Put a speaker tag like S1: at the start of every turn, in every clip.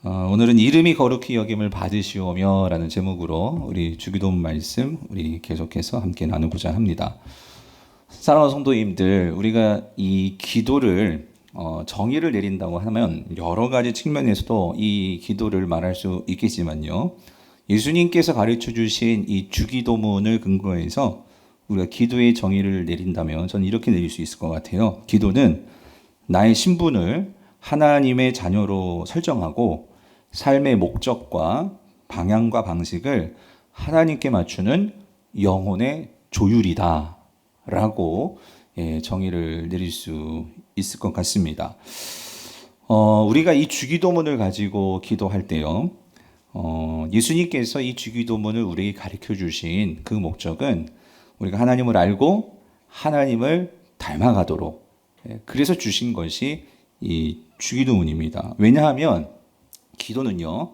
S1: 오늘은 이름이 거룩히 여김을 받으시오며 라는 제목으로 우리 주기도문 말씀 우리 계속해서 함께 나누고자 합니다. 사랑하는 성도님들, 우리가 이 기도를 정의를 내린다고 하면 여러 가지 측면에서도 이 기도를 말할 수 있겠지만요. 예수님께서 가르쳐 주신 이 주기도문을 근거해서 우리가 기도의 정의를 내린다면 저는 이렇게 내릴 수 있을 것 같아요. 기도는 나의 신분을 하나님의 자녀로 설정하고 삶의 목적과 방향과 방식을 하나님께 맞추는 영혼의 조율이다 라고 정의를 내릴 수 있을 것 같습니다. 우리가 이 주기도문을 가지고 기도할 때요, 예수님께서 이 주기도문을 우리에게 가르쳐 주신 그 목적은 우리가 하나님을 알고 하나님을 닮아가도록, 그래서 주신 것이 이 주기도문입니다. 왜냐하면 기도는요,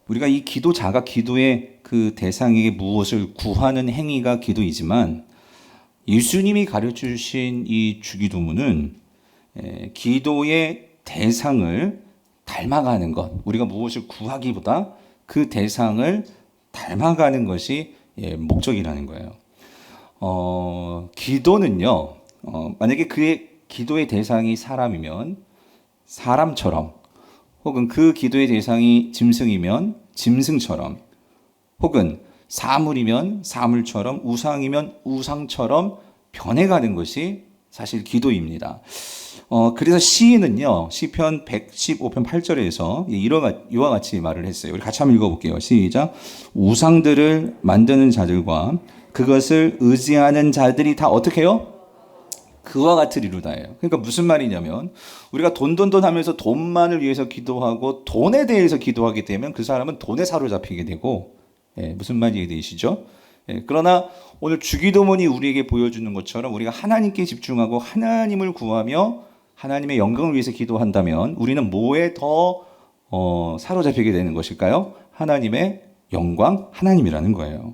S1: 우리가 이 기도자가 기도의 그 대상에게 무엇을 구하는 행위가 기도이지만 예수님이 가르쳐 주신 이 주기도문은 기도의 대상을 닮아가는 것, 우리가 무엇을 구하기보다 그 대상을 닮아가는 것이 목적이라는 거예요. 기도는요, 만약에 그의 기도의 대상이 사람이면 사람처럼, 혹은 그 기도의 대상이 짐승이면 짐승처럼, 혹은 사물이면 사물처럼, 우상이면 우상처럼 변해가는 것이 사실 기도입니다. 그래서 시인은요, 시편 115편 8절에서 이와 같이 말을 했어요. 우리 같이 한번 읽어볼게요. 시작. 우상들을 만드는 자들과 그것을 의지하는 자들이 다 어떻게 해요? 그와 같으리로다예요. 그러니까 무슨 말이냐면 우리가 돈 하면서 돈만을 위해서 기도하고 돈에 대해서 기도하게 되면 그 사람은 돈에 사로잡히게 되고, 무슨 말인지 이해되시죠? 그러나 오늘 주기도문이 우리에게 보여주는 것처럼 우리가 하나님께 집중하고 하나님을 구하며 하나님의 영광을 위해서 기도한다면 우리는 뭐에 더 사로잡히게 되는 것일까요? 하나님의 영광, 하나님이라는 거예요.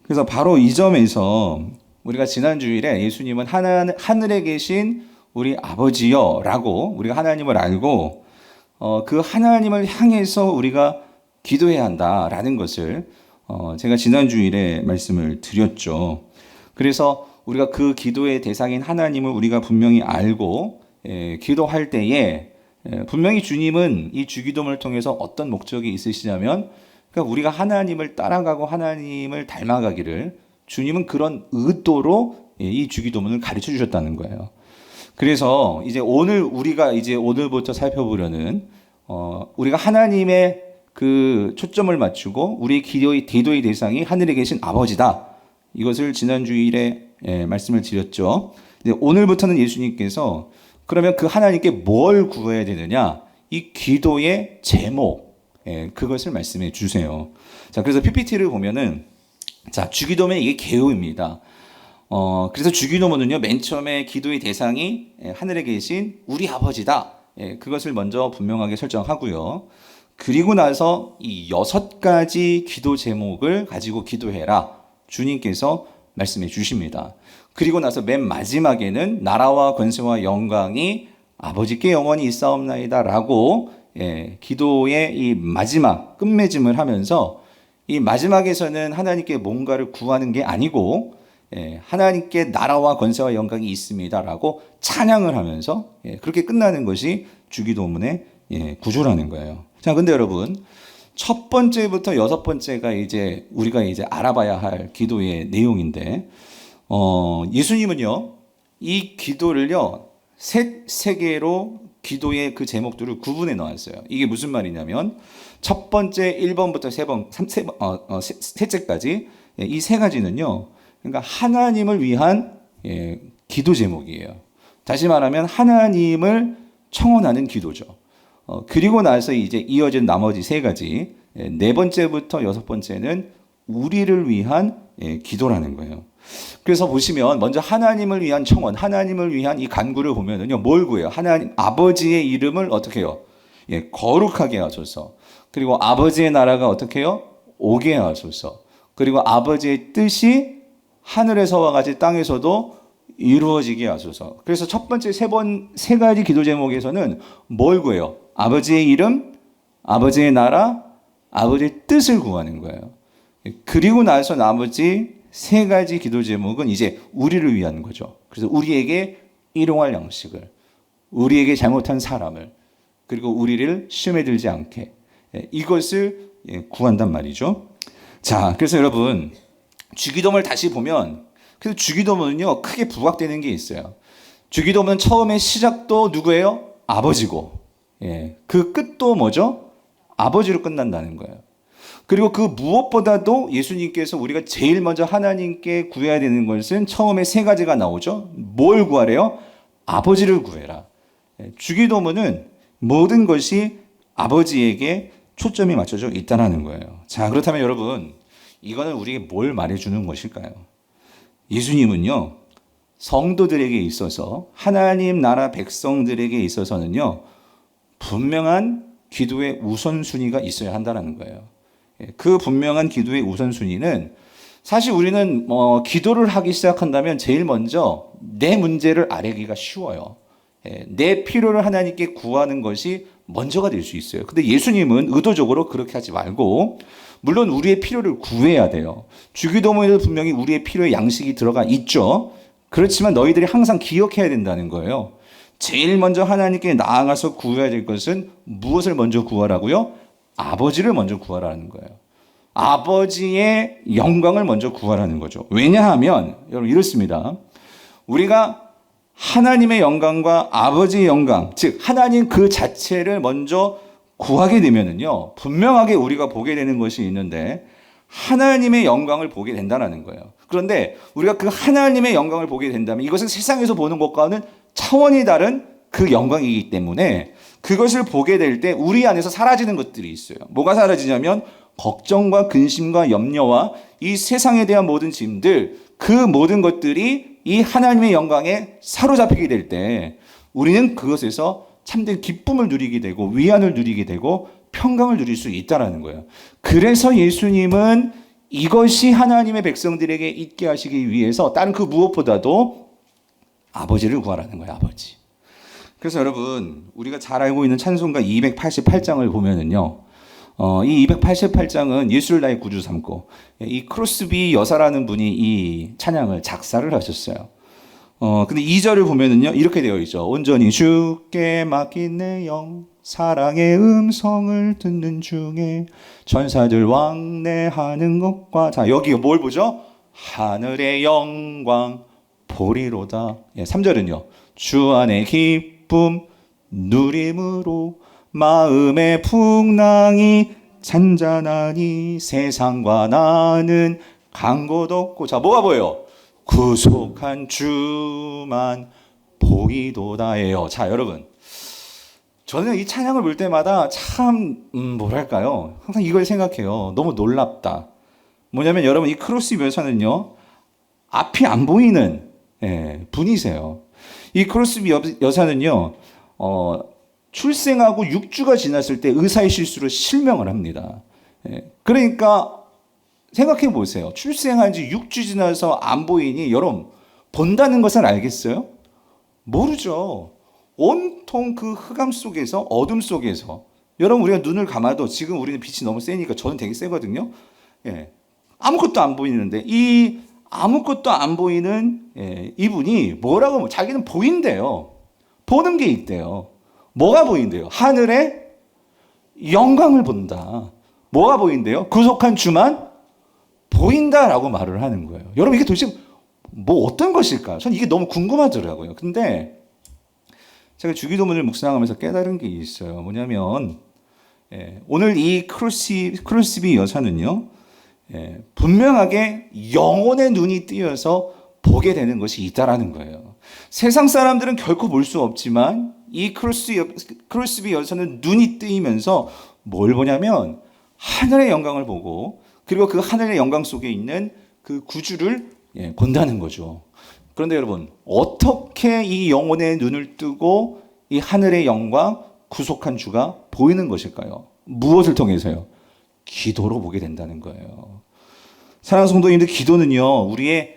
S1: 그래서 바로 이 점에서 우리가 지난 주일에 예수님은 하늘에 계신 우리 아버지여 라고 우리가 하나님을 알고 그 하나님을 향해서 우리가 기도해야 한다라는 것을 제가 지난 주일에 말씀을 드렸죠. 그래서 우리가 그 기도의 대상인 하나님을 우리가 분명히 알고 기도할 때에 분명히 주님은 이 주기도문을 통해서 어떤 목적이 있으시냐면, 그러니까 우리가 하나님을 따라가고 하나님을 닮아가기를 주님은 그런 의도로 이 주기도문을 가르쳐 주셨다는 거예요. 그래서 이제 오늘부터 살펴보려는 우리가 하나님의 그 초점을 맞추고 우리의 기도의 대상이 하늘에 계신 아버지다. 이것을 지난 주일에 말씀을 드렸죠. 이제 오늘부터는 예수님께서 그러면 그 하나님께 뭘 구해야 되느냐? 이 기도의 제목, 그것을 말씀해 주세요. 자, 그래서 PPT를 보면은 자, 주기도문은 이게 개요입니다. 그래서 주기도문은요, 맨 처음에 기도의 대상이 하늘에 계신 우리 아버지다. 그것을 먼저 분명하게 설정하고요. 그리고 나서 이 6가지 기도 제목을 가지고 기도해라. 주님께서 말씀해 주십니다. 그리고 나서 맨 마지막에는 나라와 권세와 영광이 아버지께 영원히 있사옵나이다 라고 기도의 이 마지막 끝맺음을 하면서 이 마지막에서는 하나님께 뭔가를 구하는 게 아니고 하나님께 나라와 권세와 영광이 있습니다라고 찬양을 하면서 그렇게 끝나는 것이 주기도문의 구조라는 거예요. 자, 근데 여러분, 첫 번째부터 6번째가 이제 우리가 이제 알아봐야 할 기도의 내용인데, 예수님은요 이 기도를요 세 개로 기도의 그 제목들을 구분해 놓았어요. 이게 무슨 말이냐면 첫 번째 1번부터 셋째까지 이 세 가지는요, 그러니까 하나님을 위한 기도 제목이에요. 다시 말하면 하나님을 청원하는 기도죠. 그리고 나서 이제 이어진 나머지 세 가지, 네 번째부터 6번째는 우리를 위한 기도라는 거예요. 그래서 보시면 먼저 하나님을 위한 청원, 하나님을 위한 이 간구를 보면은요, 뭘 구해요? 하나님 아버지의 이름을 어떻게 해요? 거룩하게 하소서. 그리고 아버지의 나라가 어떻게 해요? 오게 하소서. 그리고 아버지의 뜻이 하늘에서와 같이 땅에서도 이루어지게 하소서. 그래서 첫 번째 세 가지 기도 제목에서는 뭘 구해요? 아버지의 이름, 아버지의 나라, 아버지의 뜻을 구하는 거예요. 그리고 나서 나머지 세 가지 기도 제목은 이제 우리를 위한 거죠. 그래서 우리에게 일용할 양식을, 우리에게 잘못한 사람을, 그리고 우리를 시험에 들지 않게, 이것을 구한단 말이죠. 자, 그래서 여러분 주기도문을 다시 보면, 그래서 주기도문은요 크게 부각되는 게 있어요. 주기도문 처음에 시작도 누구예요? 아버지고, 그 끝도 뭐죠? 아버지로 끝난다는 거예요. 그리고 그 무엇보다도 예수님께서 우리가 제일 먼저 하나님께 구해야 되는 것은 처음에 세 가지가 나오죠. 뭘 구하래요? 아버지를 구해라. 주기도문은 모든 것이 아버지에게 초점이 맞춰져 있다는 거예요. 자, 그렇다면 여러분, 이거는 우리에게 뭘 말해주는 것일까요? 예수님은요, 성도들에게 있어서, 하나님 나라 백성들에게 있어서는요, 분명한 기도의 우선순위가 있어야 한다는 거예요. 그 분명한 기도의 우선순위는, 사실 우리는 기도를 하기 시작한다면 제일 먼저 내 문제를 아뢰기가 쉬워요. 내 필요를 하나님께 구하는 것이 먼저가 될 수 있어요. 근데 예수님은 의도적으로 그렇게 하지 말고, 물론 우리의 필요를 구해야 돼요. 주기도문에도 분명히 우리의 필요의 양식이 들어가 있죠. 그렇지만 너희들이 항상 기억해야 된다는 거예요. 제일 먼저 하나님께 나아가서 구해야 될 것은 무엇을 먼저 구하라고요? 아버지를 먼저 구하라는 거예요. 아버지의 영광을 먼저 구하라는 거죠. 왜냐하면 여러분 이렇습니다. 우리가 하나님의 영광과 아버지의 영광, 즉 하나님 그 자체를 먼저 구하게 되면은요, 분명하게 우리가 보게 되는 것이 있는데, 하나님의 영광을 보게 된다는 거예요. 그런데 우리가 그 하나님의 영광을 보게 된다면 이것은 세상에서 보는 것과는 차원이 다른 그 영광이기 때문에, 그것을 보게 될 때 우리 안에서 사라지는 것들이 있어요. 뭐가 사라지냐면 걱정과 근심과 염려와 이 세상에 대한 모든 짐들, 그 모든 것들이 이 하나님의 영광에 사로잡히게 될 때 우리는 그것에서 참된 기쁨을 누리게 되고 위안을 누리게 되고 평강을 누릴 수 있다는 거예요. 그래서 예수님은 이것이 하나님의 백성들에게 있게 하시기 위해서 다른 그 무엇보다도 아버지를 구하라는 거예요. 아버지. 그래서 여러분, 우리가 잘 알고 있는 찬송가 288장을 보면은요, 이 288장은 예수를 나의 구주 삼고, 이 크로스비 여사라는 분이 이 찬양을 작사를 하셨어요. 근데 2절을 보면은요, 이렇게 되어 있죠. 온전히 주께 맡긴 내 영, 사랑의 음성을 듣는 중에 천사들 왕래하는 것과, 자, 여기 뭘 보죠? 하늘의 영광 보리로다. 3절은요, 주 안의 기쁨 누림으로 마음의 풍랑이 잔잔하니 세상과 나는 간 곳 없고, 자, 뭐가 보여요? 구속한 주만 보이도다예요. 자, 여러분, 저는 이 찬양을 볼 때마다 참 뭐랄까요, 항상 이걸 생각해요. 너무 놀랍다. 뭐냐면 여러분, 이 크로스 묘사는요, 앞이 안 보이는 분이세요. 이 크로스 여사는요, 출생하고 6주가 지났을 때 의사의 실수로 실명을 합니다. 그러니까 생각해 보세요. 출생한 지 6주 지나서 안 보이니 여러분, 본다는 것은 알겠어요? 모르죠. 온통 그 흑암 속에서, 어둠 속에서, 여러분 우리가 눈을 감아도, 지금 우리는 빛이 너무 세니까, 저는 되게 세거든요. 아무것도 안 보이는데 이 아무것도 안 보이는 이분이 뭐라고, 자기는 보인대요. 보는 게 있대요. 뭐가 보인대요? 하늘의 영광을 본다. 뭐가 보인대요? 구속한 주만 보인다라고 말을 하는 거예요. 여러분, 이게 도대체 뭐 어떤 것일까? 전 이게 너무 궁금하더라고요. 근데 제가 주기도문을 묵상하면서 깨달은 게 있어요. 뭐냐면 오늘 이 크로스비 여사는요, 분명하게 영혼의 눈이 뜨여서 보게 되는 것이 있다라는 거예요. 세상 사람들은 결코 볼 수 없지만 이 크로스비 여사는 눈이 뜨이면서 뭘 보냐면 하늘의 영광을 보고, 그리고 그 하늘의 영광 속에 있는 그 구주를 본다는 거죠. 그런데 여러분, 어떻게 이 영혼의 눈을 뜨고 이 하늘의 영광, 구속한 주가 보이는 것일까요? 무엇을 통해서요? 기도로 보게 된다는 거예요. 사랑하는 성도님들, 기도는요, 우리의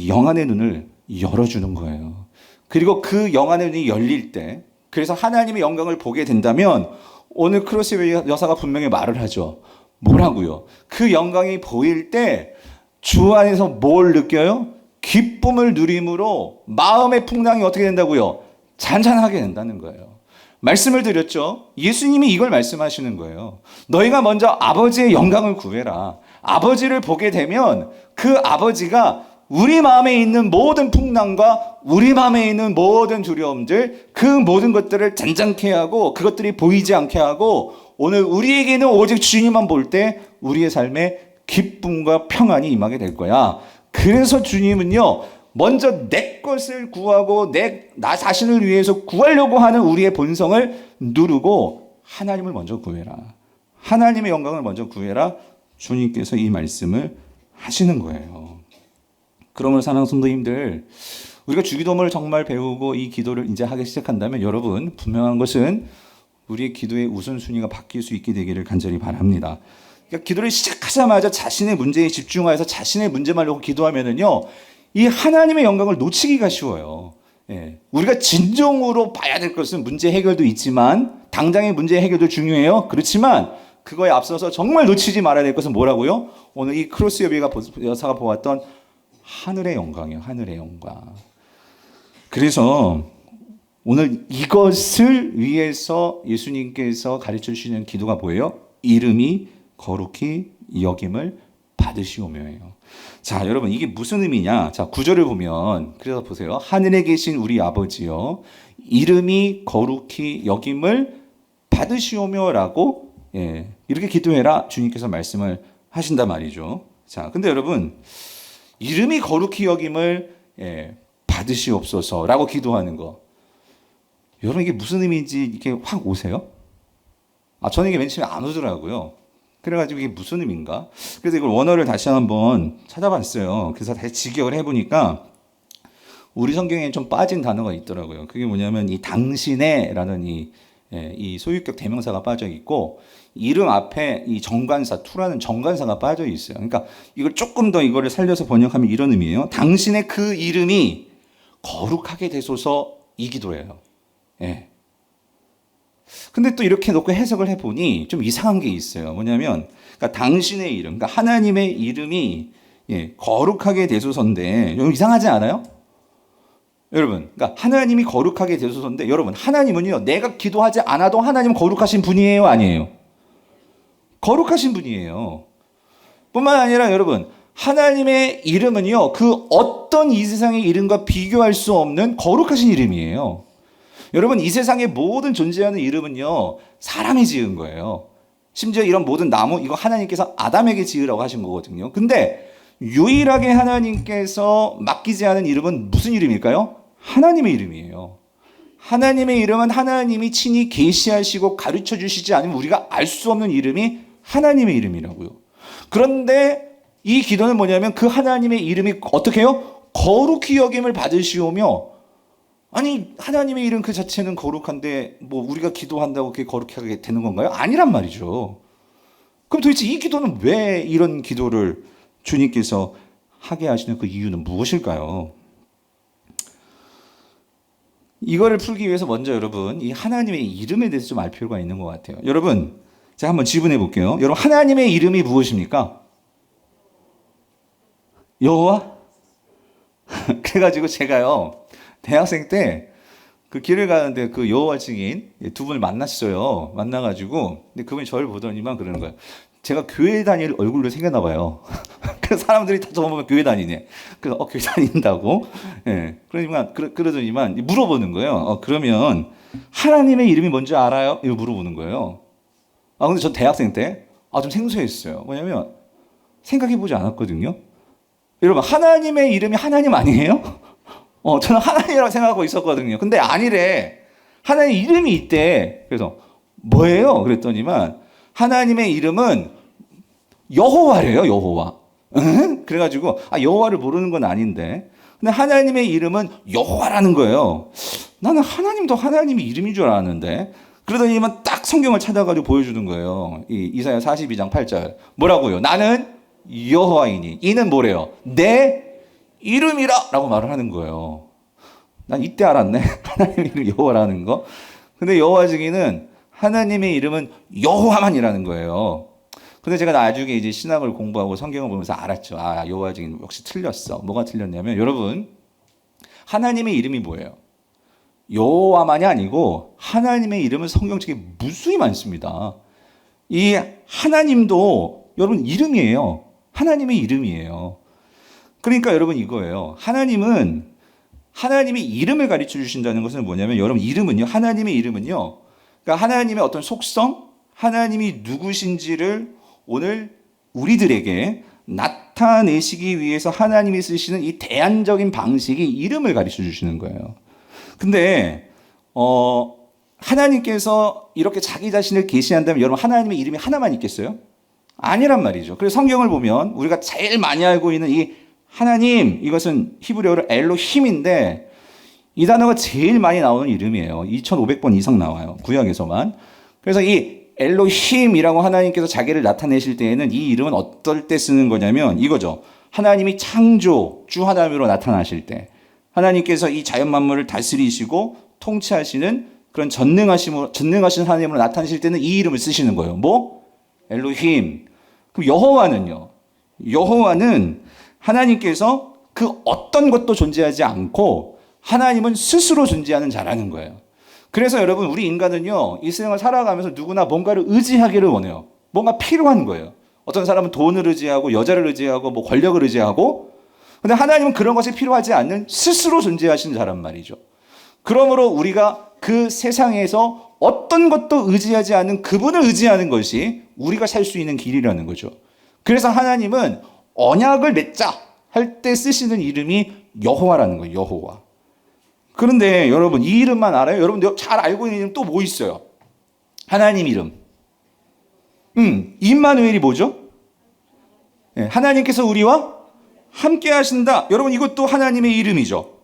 S1: 영안의 눈을 열어주는 거예요. 그리고 그 영안의 눈이 열릴 때, 그래서 하나님의 영광을 보게 된다면 오늘 크로스웨이 여사가 분명히 말을 하죠. 뭐라고요? 그 영광이 보일 때 주 안에서 뭘 느껴요? 기쁨을 누림으로 마음의 풍랑이 어떻게 된다고요? 잔잔하게 된다는 거예요. 말씀을 드렸죠. 예수님이 이걸 말씀하시는 거예요. 너희가 먼저 아버지의 영광을 구해라. 아버지를 보게 되면 그 아버지가 우리 마음에 있는 모든 풍랑과 우리 마음에 있는 모든 두려움들, 그 모든 것들을 잔잔케 하고 그것들이 보이지 않게 하고 오늘 우리에게는 오직 주님만 볼 때 우리의 삶에 기쁨과 평안이 임하게 될 거야. 그래서 주님은요, 먼저 내 것을 구하고 나 자신을 위해서 구하려고 하는 우리의 본성을 누르고 하나님을 먼저 구해라. 하나님의 영광을 먼저 구해라. 주님께서 이 말씀을 하시는 거예요. 그러므로 사랑하는 성도님들, 우리가 주기도문을 정말 배우고 이 기도를 이제 하기 시작한다면 여러분, 분명한 것은 우리의 기도의 우선순위가 바뀔 수 있게 되기를 간절히 바랍니다. 그러니까 기도를 시작하자마자 자신의 문제에 집중하여서 자신의 문제만 놓고 기도하면은요, 이 하나님의 영광을 놓치기가 쉬워요. 예. 우리가 진정으로 봐야 될 것은 문제 해결도 있지만, 당장의 문제 해결도 중요해요. 그렇지만 그거에 앞서서 정말 놓치지 말아야 될 것은 뭐라고요? 오늘 이 크로스 여사가 보았던 하늘의 영광이에요. 하늘의 영광. 그래서 오늘 이것을 위해서 예수님께서 가르쳐 주시는 기도가 뭐예요? 이름이 거룩히 여김을 받으시오며예요. 자, 여러분, 이게 무슨 의미냐? 자, 구절을 보면, 그래서 보세요. 하늘에 계신 우리 아버지여, 이름이 거룩히 여김을 받으시오며라고, 예, 이렇게 기도해라. 주님께서 말씀을 하신단 말이죠. 자, 근데 여러분, 이름이 거룩히 여김을, 예, 받으시옵소서라고 기도하는 거. 여러분, 이게 무슨 의미인지 이렇게 확 오세요? 저는 이게 맨 처음에 안 오더라고요. 그래가지고 이게 무슨 의미인가? 그래서 이걸 원어를 다시 한번 찾아봤어요. 그래서 다시 직역을 해보니까 우리 성경에 좀 빠진 단어가 있더라고요. 그게 뭐냐면 이 당신의라는 이 소유격 대명사가 빠져 있고 이름 앞에 이 정관사, 투라는 정관사가 빠져 있어요. 그러니까 이걸 조금 더 이거를 살려서 번역하면 이런 의미예요. 당신의 그 이름이 거룩하게 되소서 이 기도예요. 예. 근데 또 이렇게 놓고 해석을 해보니 좀 이상한 게 있어요. 뭐냐면, 그러니까 당신의 이름, 그러니까 하나님의 이름이 거룩하게 되소서인데, 좀 이상하지 않아요? 여러분, 그러니까 하나님이 거룩하게 되소서인데, 여러분, 하나님은요, 내가 기도하지 않아도 하나님은 거룩하신 분이에요, 아니에요? 거룩하신 분이에요. 뿐만 아니라 여러분, 하나님의 이름은요, 그 어떤 이 세상의 이름과 비교할 수 없는 거룩하신 이름이에요. 여러분, 이 세상의 모든 존재하는 이름은요, 사람이 지은 거예요. 심지어 이런 모든 나무, 이거 하나님께서 아담에게 지으라고 하신 거거든요. 근데 유일하게 하나님께서 맡기지 않은 이름은 무슨 이름일까요? 하나님의 이름이에요. 하나님의 이름은 하나님이 친히 계시하시고 가르쳐 주시지 않으면 우리가 알 수 없는 이름이 하나님의 이름이라고요. 그런데 이 기도는 뭐냐면 그 하나님의 이름이 어떻게 해요? 거룩히 여김을 받으시오며, 아니, 하나님의 이름 그 자체는 거룩한데 뭐 우리가 기도한다고 그게 거룩하게 되는 건가요? 아니란 말이죠. 그럼 도대체 이 기도는 왜 이런 기도를 주님께서 하게 하시는 그 이유는 무엇일까요? 이거를 풀기 위해서 먼저 여러분, 이 하나님의 이름에 대해서 좀 알 필요가 있는 것 같아요. 여러분, 제가 한번 지분해 볼게요. 여러분, 하나님의 이름이 무엇입니까? 여호와? 그래가지고 제가요, 대학생 때 그 길을 가는데 그 여호와 증인 두 분을 만났어요. 만나가지고 근데 그분이 저를 보더니만 그러는 거예요. 제가 교회 다닐 얼굴로 생겼나 봐요. 그래서 사람들이 다 저보면 교회 다니네. 그래서 교회 다닌다고. 예. 그러더니만 물어보는 거예요. 그러면 하나님의 이름이 뭔지 알아요? 이거 물어보는 거예요. 근데 전 대학생 때 좀 생소했어요. 뭐냐면 생각해보지 않았거든요. 여러분, 하나님의 이름이 하나님 아니에요? 저는 하나님이라고 생각하고 있었거든요. 근데 아니래. 하나님 이름이 있대. 그래서 뭐예요? 그랬더니만 하나님의 이름은 여호와래요. 여호와. 그래가지고 여호와를 모르는 건 아닌데, 근데 하나님의 이름은 여호와라는 거예요. 나는 하나님도 하나님의 이름인 줄 알았는데, 그러더니만 딱 성경을 찾아가지고 보여주는 거예요. 이사야 42장 8절 뭐라고요? 나는 여호와이니. 이는 뭐래요? 내 이름이라 라고 말을 하는 거예요. 난 이때 알았네. 하나님의 이름 여호와라는 거. 근데 여호와 증인은 하나님의 이름은 여호와만이라는 거예요. 근데 제가 나중에 이제 신학을 공부하고 성경을 보면서 알았죠. 아, 여호와 증인 역시 틀렸어. 뭐가 틀렸냐면 여러분, 하나님의 이름이 뭐예요? 여호와만이 아니고 하나님의 이름은 성경책에 무수히 많습니다. 이 하나님도 여러분 이름이에요. 하나님의 이름이에요. 그러니까 여러분 이거예요. 하나님이 이름을 가르쳐 주신다는 것은 뭐냐면 여러분 이름은요. 하나님의 이름은요. 그러니까 하나님의 어떤 속성, 하나님이 누구신지를 오늘 우리들에게 나타내시기 위해서 하나님이 쓰시는 이 대안적인 방식이 이름을 가르쳐 주시는 거예요. 근데 하나님께서 이렇게 자기 자신을 계시한다면 여러분 하나님의 이름이 하나만 있겠어요? 아니란 말이죠. 그래서 성경을 보면 우리가 제일 많이 알고 있는 이 하나님, 이것은 히브리어로 엘로힘인데 이 단어가 제일 많이 나오는 이름이에요. 2500번 이상 나와요. 구약에서만. 그래서 이 엘로힘이라고 하나님께서 자기를 나타내실 때에는 이 이름은 어떨 때 쓰는 거냐면 이거죠. 하나님이 창조, 주 하나님으로 나타나실 때 하나님께서 이 자연 만물을 다스리시고 통치하시는 그런 전능하신 하나님으로 나타나실 때는 이 이름을 쓰시는 거예요. 뭐? 엘로힘. 그럼 여호와는요? 여호와는 하나님께서 그 어떤 것도 존재하지 않고 하나님은 스스로 존재하는 자라는 거예요. 그래서 여러분 우리 인간은요 이 세상을 살아가면서 누구나 뭔가를 의지하기를 원해요. 뭔가 필요한 거예요. 어떤 사람은 돈을 의지하고 여자를 의지하고 뭐 권력을 의지하고, 근데 하나님은 그런 것이 필요하지 않는 스스로 존재하시는 자란 말이죠. 그러므로 우리가 그 세상에서 어떤 것도 의지하지 않는 그분을 의지하는 것이 우리가 살 수 있는 길이라는 거죠. 그래서 하나님은 언약을 맺자 할 때 쓰시는 이름이 여호와라는 거예요. 여호와. 그런데 여러분 이 이름만 알아요? 여러분 잘 알고 있는 이름 또 뭐 있어요? 하나님 이름. 임마누엘이 뭐죠? 네, 하나님께서 우리와 함께 하신다. 여러분 이것도 하나님의 이름이죠.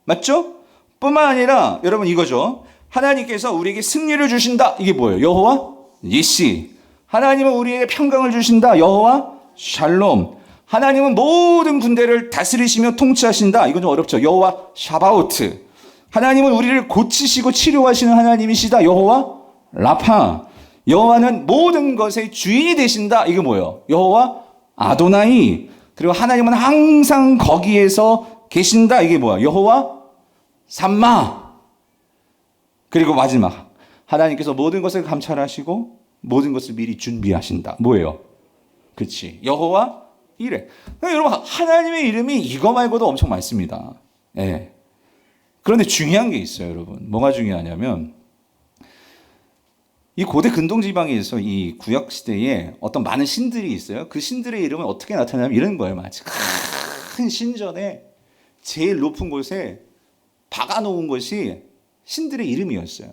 S1: 맞죠? 뿐만 아니라 여러분 이거죠. 하나님께서 우리에게 승리를 주신다. 이게 뭐예요? 여호와 니시. 하나님은 우리에게 평강을 주신다. 여호와 샬롬. 하나님은 모든 군대를 다스리시며 통치하신다. 이건 좀 어렵죠. 여호와 샤바오트. 하나님은 우리를 고치시고 치료하시는 하나님이시다. 여호와 라파. 여호와는 모든 것의 주인이 되신다. 이게 뭐예요? 여호와 아도나이. 그리고 하나님은 항상 거기에서 계신다. 이게 뭐야? 여호와 삼마. 그리고 마지막, 하나님께서 모든 것을 감찰하시고 모든 것을 미리 준비하신다. 뭐예요? 그렇지, 여호와 이레. 여러분 하나님의 이름이 이거 말고도 엄청 많습니다. 예. 그런데 중요한 게 있어요, 여러분. 뭐가 중요하냐면 이 고대 근동 지방에서 이 구약 시대에 어떤 많은 신들이 있어요. 그 신들의 이름은 어떻게 나타나냐면 이런 거예요. 마치 큰 신전에 제일 높은 곳에 박아놓은 것이 신들의 이름이었어요.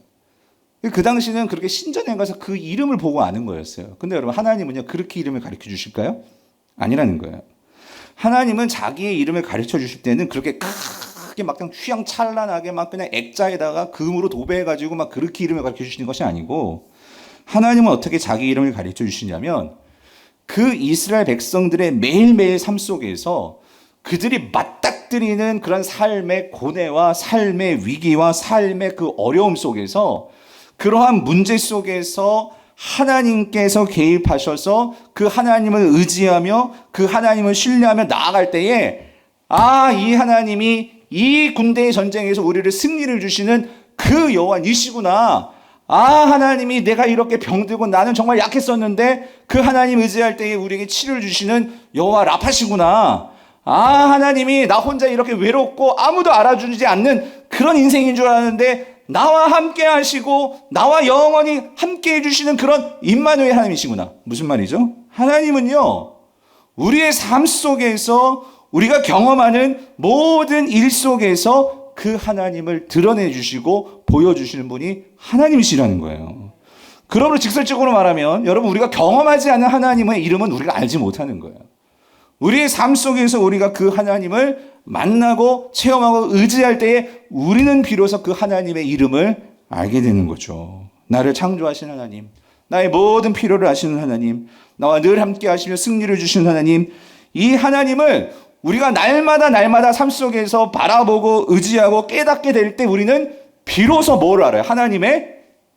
S1: 그 당시는 그렇게 신전에 가서 그 이름을 보고 아는 거였어요. 근데 여러분 하나님은요 그렇게 이름을 가르쳐 주실까요? 아니라는 거예요. 하나님은 자기의 이름을 가르쳐 주실 때는 그렇게 크게 막 그냥 휘황찬란하게 막 그냥 액자에다가 금으로 도배해가지고 막 그렇게 이름을 가르쳐 주시는 것이 아니고, 하나님은 어떻게 자기 이름을 가르쳐 주시냐면 그 이스라엘 백성들의 매일매일 삶 속에서 그들이 맞닥뜨리는 그런 삶의 고뇌와 삶의 위기와 삶의 그 어려움 속에서, 그러한 문제 속에서 하나님께서 개입하셔서 그 하나님을 의지하며 그 하나님을 신뢰하며 나아갈 때에, 아, 이 하나님이 이 군대의 전쟁에서 우리를 승리를 주시는 그 여호와이시구나. 아, 하나님이 내가 이렇게 병들고 나는 정말 약했었는데 그 하나님 의지할 때에 우리에게 치료를 주시는 여호와 라파시구나. 아, 하나님이 나 혼자 이렇게 외롭고 아무도 알아주지 않는 그런 인생인 줄 알았는데 나와 함께 하시고 나와 영원히 함께 해주시는 그런 임마누엘 하나님이시구나. 무슨 말이죠? 하나님은요 우리의 삶 속에서 우리가 경험하는 모든 일 속에서 그 하나님을 드러내 주시고 보여주시는 분이 하나님이시라는 거예요. 그러므로 직설적으로 말하면 여러분 우리가 경험하지 않은 하나님의 이름은 우리가 알지 못하는 거예요. 우리의 삶 속에서 우리가 그 하나님을 만나고 체험하고 의지할 때에 우리는 비로소 그 하나님의 이름을 알게 되는 거죠. 나를 창조하신 하나님, 나의 모든 필요를 아시는 하나님, 나와 늘 함께 하시며 승리를 주시는 하나님, 이 하나님을 우리가 날마다 삶 속에서 바라보고 의지하고 깨닫게 될 때 우리는 비로소 뭘 알아요? 하나님의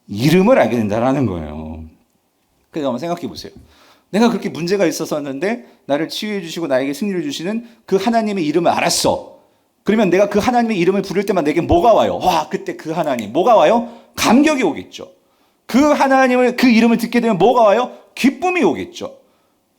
S1: 이름을 알게 된다라는 거예요. 그래서 한번 생각해 보세요. 내가 그렇게 문제가 있었었는데 나를 치유해 주시고 나에게 승리를 주시는 그 하나님의 이름을 알았어. 그러면 내가 그 하나님의 이름을 부를 때만 내게 뭐가 와요? 와, 그때 그 하나님. 뭐가 와요? 감격이 오겠죠. 그 하나님을, 그 이름을 듣게 되면 뭐가 와요? 기쁨이 오겠죠.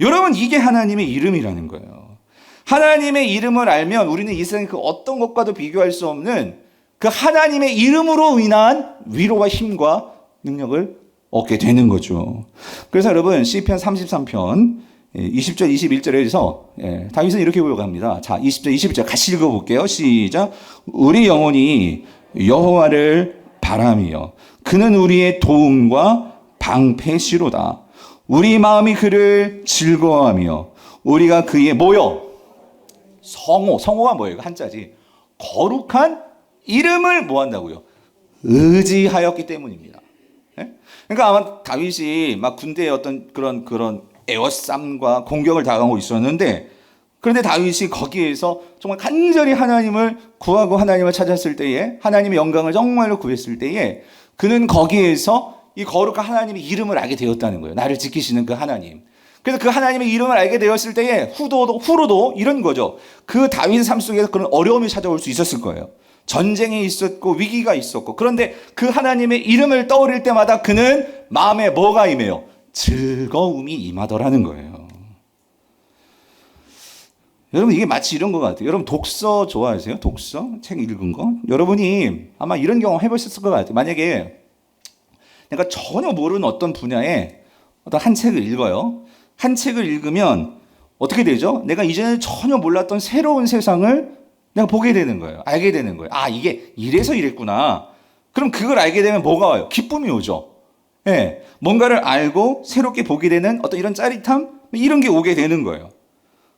S1: 여러분, 이게 하나님의 이름이라는 거예요. 하나님의 이름을 알면 우리는 이 세상 그 어떤 것과도 비교할 수 없는 그 하나님의 이름으로 인한 위로와 힘과 능력을 얻게 되는 거죠. 그래서 여러분, 시편 33편 20절 21절에서 다윗은 이렇게 고백합니다. 자, 20절 21절 같이 읽어볼게요. 시작. 우리 영혼이 여호와를 바라며 그는 우리의 도움과 방패시로다. 우리 마음이 그를 즐거워하며 우리가 그의 뭐요? 성호가 뭐예요? 한자지. 거룩한 이름을 뭐 한다고요? 의지하였기 때문입니다. 그러니까 아마 다윗이 막 군대의 어떤 그런 에워쌈과 공격을 당하고 있었는데, 그런데 다윗이 거기에서 정말 간절히 하나님을 구하고 하나님을 찾았을 때에, 하나님의 영광을 정말로 구했을 때에 그는 거기에서 이 거룩한 하나님의 이름을 알게 되었다는 거예요. 나를 지키시는 그 하나님. 그래서 그 하나님의 이름을 알게 되었을 때에 후로도 이런 거죠. 그 다윗의 삶 속에서 그런 어려움이 찾아올 수 있었을 거예요. 전쟁이 있었고 위기가 있었고, 그런데 그 하나님의 이름을 떠올릴 때마다 그는 마음에 뭐가 임해요? 즐거움이 임하더라는 거예요. 여러분, 이게 마치 이런 것 같아요. 여러분, 독서 좋아하세요? 독서? 책 읽은 거? 여러분이 아마 이런 경험 해보셨을 것 같아요. 만약에 내가 전혀 모르는 어떤 분야에 어떤 한 책을 읽어요. 한 책을 읽으면 어떻게 되죠? 내가 이전에 전혀 몰랐던 새로운 세상을 내가 보게 되는 거예요. 알게 되는 거예요. 아, 이게 이래서 이랬구나. 그럼 그걸 알게 되면 뭐가 와요? 기쁨이 오죠. 예, 뭔가를 알고 새롭게 보게 되는 어떤 이런 짜릿함? 이런 게 오게 되는 거예요.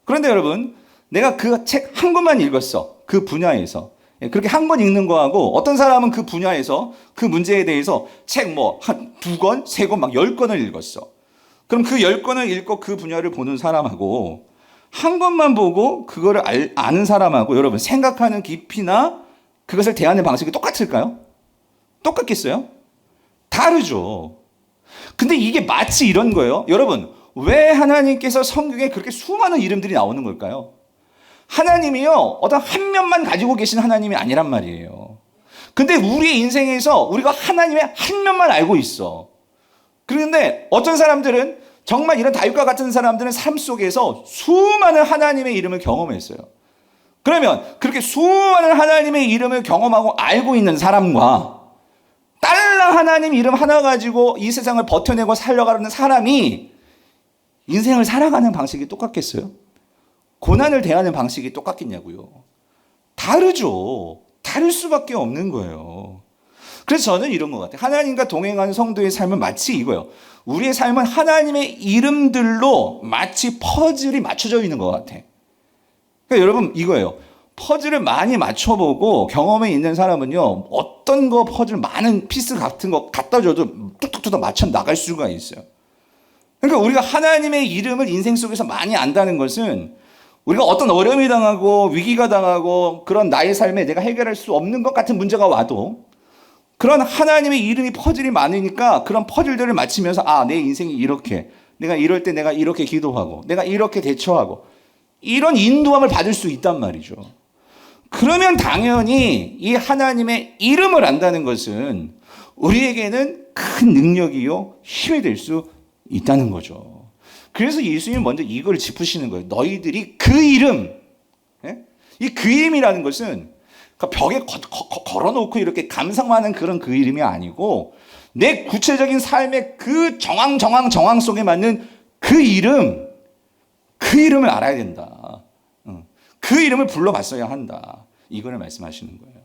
S1: 그런데 여러분, 내가 그 책 한 권만 읽었어. 그 분야에서. 예, 그렇게 한 권 읽는 거하고 어떤 사람은 그 분야에서 그 문제에 대해서 책 뭐 한 두 권, 세 권, 막 10권을 읽었어. 그럼 그 10권을 읽고 그 분야를 보는 사람하고 한 권만 보고 그거를 아는 사람하고 여러분 생각하는 깊이나 그것을 대하는 방식이 똑같을까요? 똑같겠어요? 다르죠. 근데 이게 마치 이런 거예요. 여러분, 왜 하나님께서 성경에 그렇게 수많은 이름들이 나오는 걸까요? 하나님이요, 어떤 한 면만 가지고 계신 하나님이 아니란 말이에요. 근데 우리의 인생에서 우리가 하나님의 한 면만 알고 있어. 그런데 어떤 사람들은 정말 이런 다윗과 같은 사람들은 삶 속에서 수많은 하나님의 이름을 경험했어요. 그러면 그렇게 수많은 하나님의 이름을 경험하고 알고 있는 사람과 딸랑 하나님 이름 하나 가지고 이 세상을 버텨내고 살려가는 사람이 인생을 살아가는 방식이 똑같겠어요? 고난을 대하는 방식이 똑같겠냐고요? 다르죠. 다를 수밖에 없는 거예요. 그래서 저는 이런 것 같아요. 하나님과 동행하는 성도의 삶은 마치 이거예요. 우리의 삶은 하나님의 이름들로 마치 퍼즐이 맞춰져 있는 것 같아. 그러니까 여러분, 이거예요. 퍼즐을 많이 맞춰보고 경험에 있는 사람은요, 어떤 거 퍼즐 많은 피스 같은 거 갖다 줘도 뚝뚝뚝 맞춰 나갈 수가 있어요. 그러니까 우리가 하나님의 이름을 인생 속에서 많이 안다는 것은 우리가 어떤 어려움이 당하고 위기가 당하고 그런 나의 삶에 내가 해결할 수 없는 것 같은 문제가 와도 그런 하나님의 이름이 퍼즐이 많으니까 그런 퍼즐들을 맞추면서 아, 내 인생이 이렇게, 내가 이럴 때 내가 이렇게 기도하고 내가 이렇게 대처하고 이런 인도함을 받을 수 있단 말이죠. 그러면 당연히 이 하나님의 이름을 안다는 것은 우리에게는 큰 능력이요 힘이 될 수 있다는 거죠. 그래서 예수님은 먼저 이걸 짚으시는 거예요. 너희들이 그 이름, 이 그 이름이라는 것은 벽에 걸어놓고 이렇게 감상하는 그런 그 이름이 아니고 내 구체적인 삶의 그 정황 속에 맞는 그 이름을 알아야 된다. 그 이름을 불러봤어야 한다. 이걸 말씀하시는 거예요.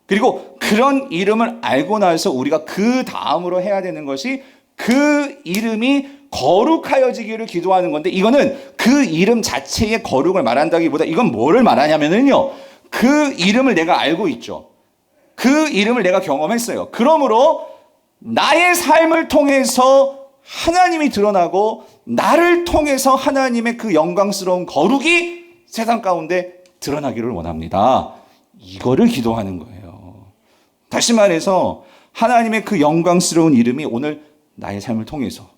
S1: 그리고 그런 이름을 알고 나서 우리가 그 다음으로 해야 되는 것이 그 이름이 거룩하여지기를 기도하는 건데, 이거는 그 이름 자체의 거룩을 말한다기보다 이건 뭐를 말하냐면요, 그 이름을 내가 알고 있죠. 그 이름을 내가 경험했어요. 그러므로 나의 삶을 통해서 하나님이 드러나고 나를 통해서 하나님의 그 영광스러운 거룩이 세상 가운데 드러나기를 원합니다. 이거를 기도하는 거예요. 다시 말해서 하나님의 그 영광스러운 이름이 오늘 나의 삶을 통해서,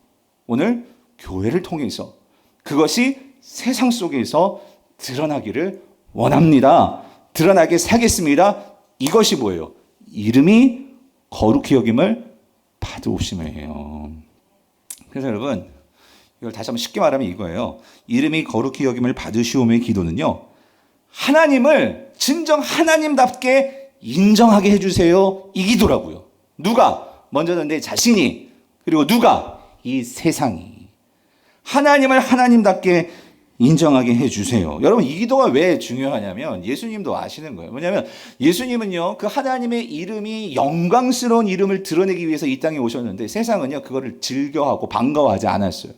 S1: 오늘 교회를 통해서 그것이 세상 속에서 드러나기를 원합니다. 드러나게 살겠습니다. 이것이 뭐예요? 이름이 거룩히 여김을 받으심이에요. 그래서 여러분, 이걸 다시 한번 쉽게 말하면 이거예요. 이름이 거룩히 여김을 받으시오의 기도는요, 하나님을 진정 하나님답게 인정하게 해주세요. 이 기도라고요. 누가? 먼저는 내 자신이, 그리고 누가? 이 세상이. 하나님을 하나님답게 인정하게 해주세요. 여러분, 이 기도가 왜 중요하냐면 예수님도 아시는 거예요. 뭐냐면 예수님은요, 그 하나님의 이름이 영광스러운 이름을 드러내기 위해서 이 땅에 오셨는데 세상은요, 그거를 즐겨하고 반가워하지 않았어요.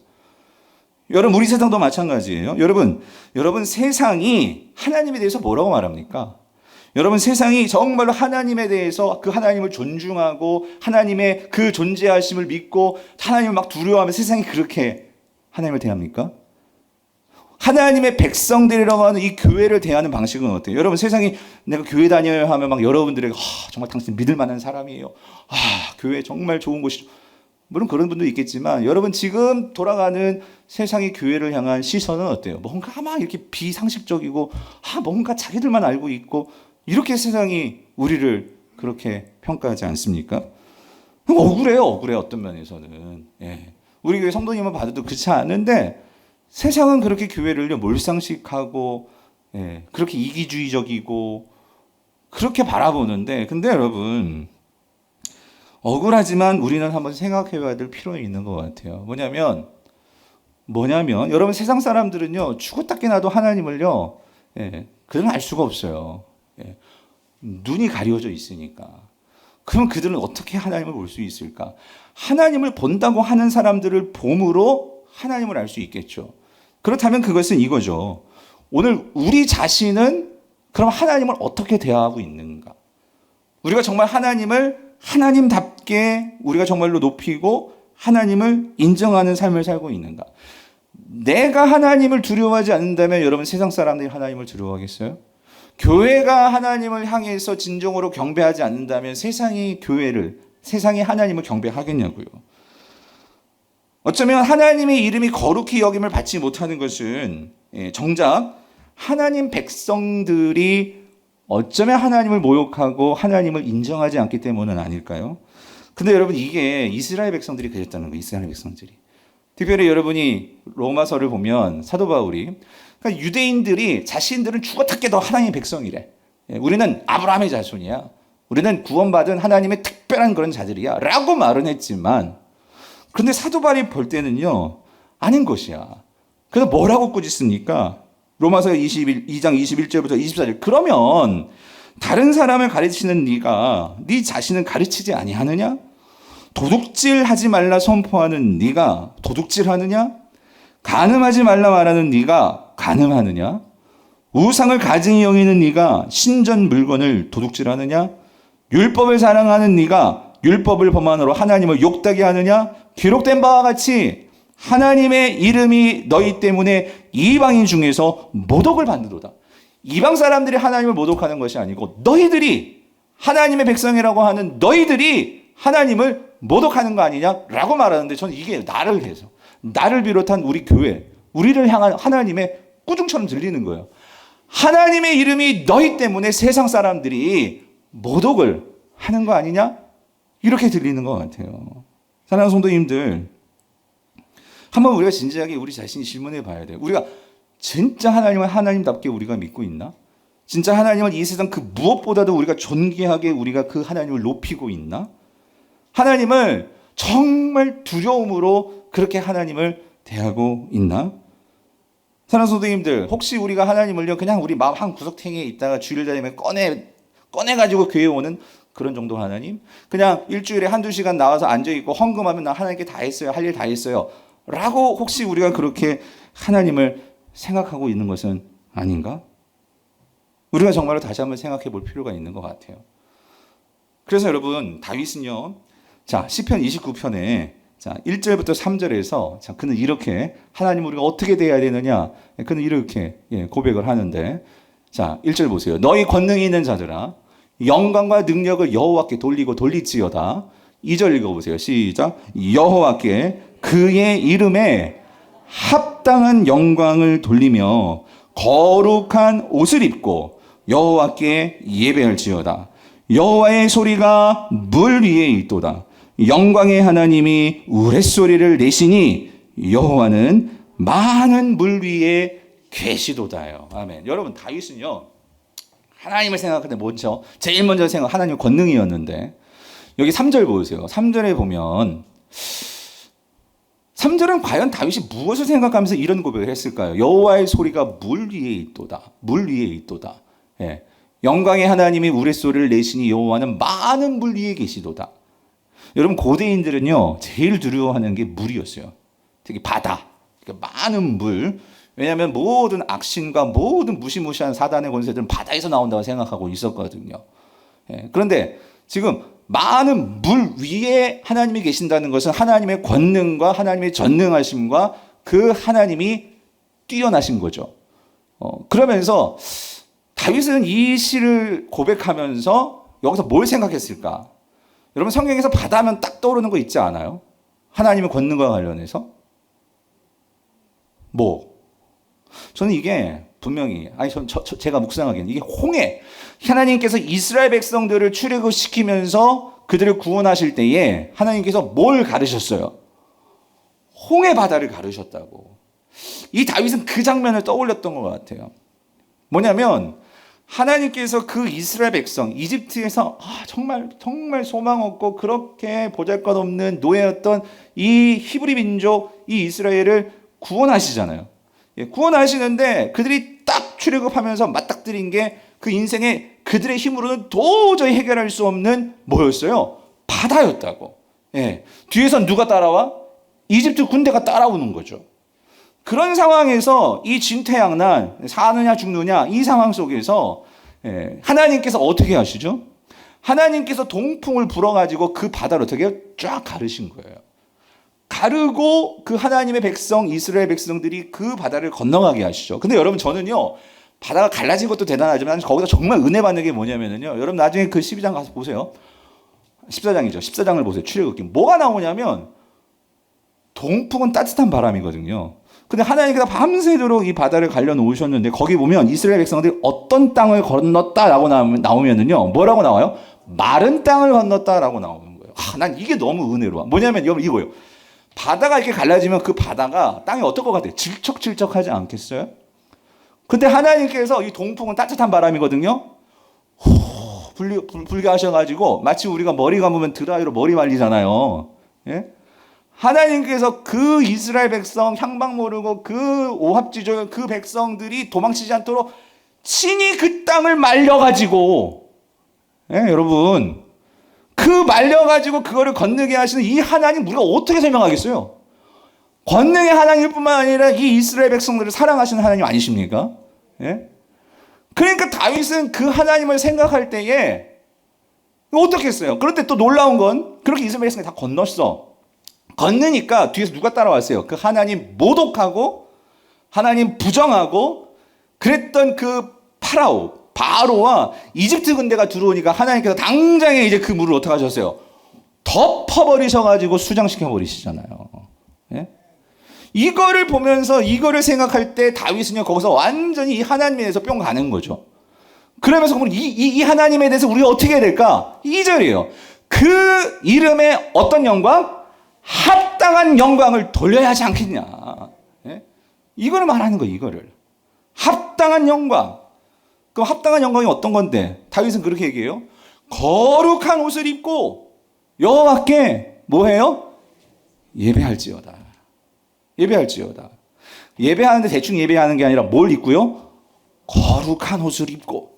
S1: 여러분, 우리 세상도 마찬가지예요. 여러분 세상이 하나님에 대해서 뭐라고 말합니까? 여러분, 세상이 정말로 하나님에 대해서 그 하나님을 존중하고 하나님의 그 존재하심을 믿고 하나님을 막 두려워하면 세상이 그렇게 하나님을 대합니까? 하나님의 백성들이라고 하는 이 교회를 대하는 방식은 어때요? 여러분, 세상이 내가 교회 다녀야 하면 막 여러분들에게 정말 당신 믿을 만한 사람이에요. 교회 정말 좋은 곳이죠. 물론 그런 분도 있겠지만 여러분, 지금 돌아가는 세상의 교회를 향한 시선은 어때요? 뭔가 막 이렇게 비상식적이고 뭔가 자기들만 알고 있고 이렇게 세상이 우리를 그렇게 평가하지 않습니까? 억울해요. 어떤 면에서는. 우리 교회 성도님을 봐도 그렇지 않은데 세상은 그렇게 교회를 몰상식하고 그렇게 이기주의적이고 그렇게 바라보는데, 근데 여러분, 억울하지만 우리는 한번 생각해 봐야 될 필요가 있는 것 같아요. 뭐냐면 여러분, 세상 사람들은요, 죽었다 깨나도 하나님을요, 그들은 알 수가 없어요. 눈이 가려져 있으니까. 그럼 그들은 어떻게 하나님을 볼 수 있을까? 하나님을 본다고 하는 사람들을 봄으로 하나님을 알 수 있겠죠. 그렇다면 그것은 이거죠. 오늘 우리 자신은 그럼 하나님을 어떻게 대하고 있는가? 우리가 정말 하나님을 하나님답게 우리가 정말로 높이고 하나님을 인정하는 삶을 살고 있는가? 내가 하나님을 두려워하지 않는다면 여러분, 세상 사람들이 하나님을 두려워하겠어요? 교회가 하나님을 향해서 진정으로 경배하지 않는다면 세상이 하나님을 경배하겠냐고요. 어쩌면 하나님의 이름이 거룩히 여김을 받지 못하는 것은 정작 하나님 백성들이 어쩌면 하나님을 모욕하고 하나님을 인정하지 않기 때문은 아닐까요? 근데 여러분, 이게 이스라엘 백성들이 그랬다는 거예요. 이스라엘 백성들이. 특별히 여러분이 로마서를 보면 사도 바울이, 그러니까 유대인들이 자신들은 죽었다 깨도 하나님의 백성이래. 우리는 아브라함의 자손이야. 우리는 구원받은 하나님의 특별한 그런 자들이야. 라고 말은 했지만, 그런데 사도 바울이 볼 때는요, 아닌 것이야. 그래서 뭐라고 꾸짖습니까? 로마서 2장 21절부터 24절. 그러면 다른 사람을 가르치는 네가 네 자신은 가르치지 아니하느냐? 도둑질하지 말라 선포하는 네가 도둑질하느냐? 간음하지 말라 말하는 네가 간음하느냐? 우상을 가증히 여기는 네가 신전 물건을 도둑질하느냐? 율법을 사랑하는 네가 율법을 범함으로 하나님을 욕되게 하느냐? 기록된 바와 같이 하나님의 이름이 너희 때문에 이방인 중에서 모독을 받는도다. 이방 사람들이 하나님을 모독하는 것이 아니고 너희들이, 하나님의 백성이라고 하는 너희들이 하나님을 모독하는 거 아니냐라고 말하는데, 저는 이게 나를 비롯한 우리 교회, 우리를 향한 하나님의 꾸중처럼 들리는 거예요. 하나님의 이름이 너희 때문에 세상 사람들이 모독을 하는 거 아니냐? 이렇게 들리는 것 같아요. 사랑하는 성도님들, 한번 우리가 진지하게 우리 자신이 질문해 봐야 돼요. 우리가 진짜 하나님을 하나님답게 우리가 믿고 있나? 진짜 하나님을 이 세상 그 무엇보다도 우리가 존귀하게 우리가 그 하나님을 높이고 있나? 하나님을 정말 두려움으로 그렇게 하나님을 대하고 있나? 사랑하는 성도님들, 혹시 우리가 하나님을요, 그냥 우리 마음 한 구석탱이에 있다가 주일 다니면 꺼내가지고 교회 오는 그런 정도 하나님? 그냥 일주일에 한두 시간 나와서 앉아있고 헌금하면 나 하나님께 다 했어요. 할 일 다 했어요. 라고 혹시 우리가 그렇게 하나님을 생각하고 있는 것은 아닌가? 우리가 정말로 다시 한번 생각해 볼 필요가 있는 것 같아요. 그래서 여러분, 다윗은요, 시편 29편에 1절부터 3절에서 그는 이렇게 하나님을 우리가 어떻게 대해야 되느냐, 그는 이렇게 고백을 하는데, 1절 보세요. 너희 권능이 있는 자들아, 영광과 능력을 여호와께 돌리고 돌릴지어다. 2절 읽어보세요. 시작. 여호와께 그의 이름에 합당한 영광을 돌리며 거룩한 옷을 입고 여호와께 예배할지어다. 여호와의 소리가 물 위에 있도다. 영광의 하나님이 우레소리를 내시니 여호와는 많은 물 위에 계시도다요. 아멘. 여러분, 다윗은요, 하나님을 생각할 때 먼저 제일 먼저 생각 하나님의 권능이었는데, 여기 3절 보세요. 3절에 보면 3절은 과연 다윗이 무엇을 생각하면서 이런 고백을 했을까요? 여호와의 소리가 물 위에 있도다. 물 위에 있도다. 예. 영광의 하나님이 우레소리를 내시니 여호와는 많은 물 위에 계시도다. 여러분, 고대인들은요, 제일 두려워하는 게 물이었어요. 특히 바다. 그러니까 많은 물. 왜냐하면 모든 악신과 모든 무시무시한 사단의 권세들은 바다에서 나온다고 생각하고 있었거든요. 예. 그런데 지금 많은 물 위에 하나님이 계신다는 것은 하나님의 권능과 하나님의 전능하심과 그 하나님이 뛰어나신 거죠. 그러면서 다윗은 이 시를 고백하면서 여기서 뭘 생각했을까? 여러분, 성경에서 바다하면 딱 떠오르는 거 있지 않아요? 하나님의 권능과 관련해서? 저는 이게 분명히, 제가 묵상하기에는 이게 홍해, 하나님께서 이스라엘 백성들을 출애굽시키면서 그들을 구원하실 때에 하나님께서 뭘 가르셨어요? 홍해 바다를 가르셨다고. 이 다윗은 그 장면을 떠올렸던 것 같아요. 뭐냐면 하나님께서 그 이스라엘 백성, 이집트에서 정말 소망 없고 그렇게 보잘것없는 노예였던 이 히브리 민족, 이 이스라엘을 구원하시잖아요. 구원하시는데 그들이 딱 출애굽하면서 맞닥뜨린 게 그 인생에 그들의 힘으로는 도저히 해결할 수 없는 뭐였어요? 바다였다고. 뒤에서 누가 따라와? 이집트 군대가 따라오는 거죠. 그런 상황에서 이 진퇴양난, 사느냐 죽느냐 이 상황 속에서 하나님께서 어떻게 하시죠? 하나님께서 동풍을 불어가지고 그 바다를 어떻게 쫙 가르신 거예요. 가르고 그 하나님의 백성, 이스라엘 백성들이 그 바다를 건너가게 하시죠. 근데 여러분, 저는요, 바다가 갈라진 것도 대단하지만 거기서 정말 은혜 받는 게 뭐냐면요, 여러분 나중에 그 12장 가서 보세요. 14장이죠. 14장을 보세요. 출애굽기. 뭐가 나오냐면 동풍은 따뜻한 바람이거든요. 근데 하나님께서 밤새도록 이 바다를 갈려 놓으셨는데 거기 보면 이스라엘 백성들이 어떤 땅을 건넜다라고 나오면은요, 뭐라고 나와요? 마른 땅을 건넜다라고 나오는 거예요. 난 이게 너무 은혜로워. 뭐냐면 여러분, 이거예요. 바다가 이렇게 갈라지면 그 바다가 땅이 어떨 것 같아요? 질척질척하지 않겠어요? 근데 하나님께서 이 동풍은 따뜻한 바람이거든요. 불게 하셔가지고 마치 우리가 머리 감으면 드라이로 머리 말리잖아요. 예? 하나님께서 그 이스라엘 백성, 향방 모르고 그 오합지졸 그 백성들이 도망치지 않도록 친히 그 땅을 말려가지고, 여러분, 그 말려가지고 그거를 건너게 하시는 이 하나님, 우리가 어떻게 설명하겠어요? 권능의 하나님일 뿐만 아니라 이 이스라엘 백성들을 사랑하시는 하나님 아니십니까? 그러니까 다윗은 그 하나님을 생각할 때에 어떻게 했어요? 그런데 또 놀라운 건 그렇게 이스라엘 백성이 다 건넜어. 건너니까 뒤에서 누가 따라왔어요? 그 하나님 모독하고 하나님 부정하고 그랬던 그 바로와 이집트 군대가 들어오니까 하나님께서 당장에 이제 그 물을 어떻게 하셨어요? 덮어버리셔가지고 수장시켜 버리시잖아요. 이거를 보면서 이거를 생각할 때 다윗은요, 거기서 완전히 이 하나님에 대해서 뿅 가는 거죠. 그러면서 그럼 이 하나님에 대해서 우리가 어떻게 해야 될까? 2절이에요. 그 이름에 어떤 영광? 합당한 영광을 돌려야 하지 않겠냐. 이거를 말하는 거예요, 이거를. 합당한 영광. 그럼 합당한 영광이 어떤 건데? 다윗은 그렇게 얘기해요. 거룩한 옷을 입고 여호와께 뭐해요? 예배할지어다. 예배할지어다. 예배하는데 대충 예배하는 게 아니라 뭘 입고요? 거룩한 옷을 입고.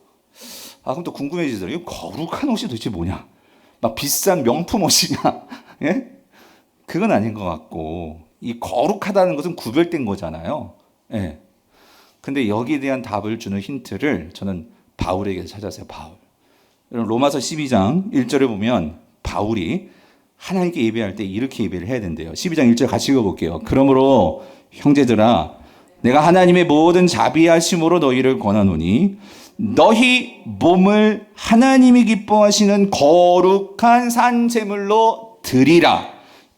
S1: 그럼 또 궁금해지더라고요. 거룩한 옷이 도대체 뭐냐? 막 비싼 명품 옷이냐? 예? 그건 아닌 것 같고, 이 거룩하다는 것은 구별된 거잖아요. 예. 근데 여기에 대한 답을 주는 힌트를 저는 바울에게 찾았어요. 바울. 로마서 12장 1절에 보면 바울이 하나님께 예배할 때 이렇게 예배를 해야 된대요. 12장 1절 같이 읽어볼게요. 그러므로 형제들아, 내가 하나님의 모든 자비하심으로 너희를 권하노니 너희 몸을 하나님이 기뻐하시는 거룩한 산 제물로 드리라.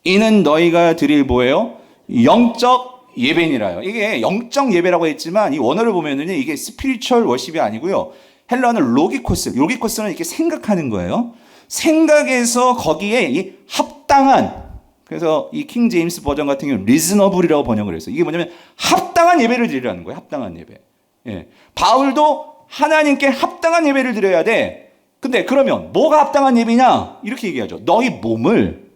S1: 이는 너희가 드릴 뭐예요? 영적 예배니라요. 이게 영적 예배라고 했지만 이 원어를 보면은 이게 스피리추얼 워십이 아니고요. 헬라어는 로기코스. 로기코스는 이렇게 생각하는 거예요. 생각에서 거기에 이 합당한, 그래서 이 킹 제임스 버전 같은 경우는 리즈너블이라고 번역을 했어요. 이게 뭐냐면 합당한 예배를 드리라는 거예요. 합당한 예배. 예. 바울도 하나님께 합당한 예배를 드려야 돼. 근데 그러면 뭐가 합당한 예배냐? 이렇게 얘기하죠. 너희 몸을.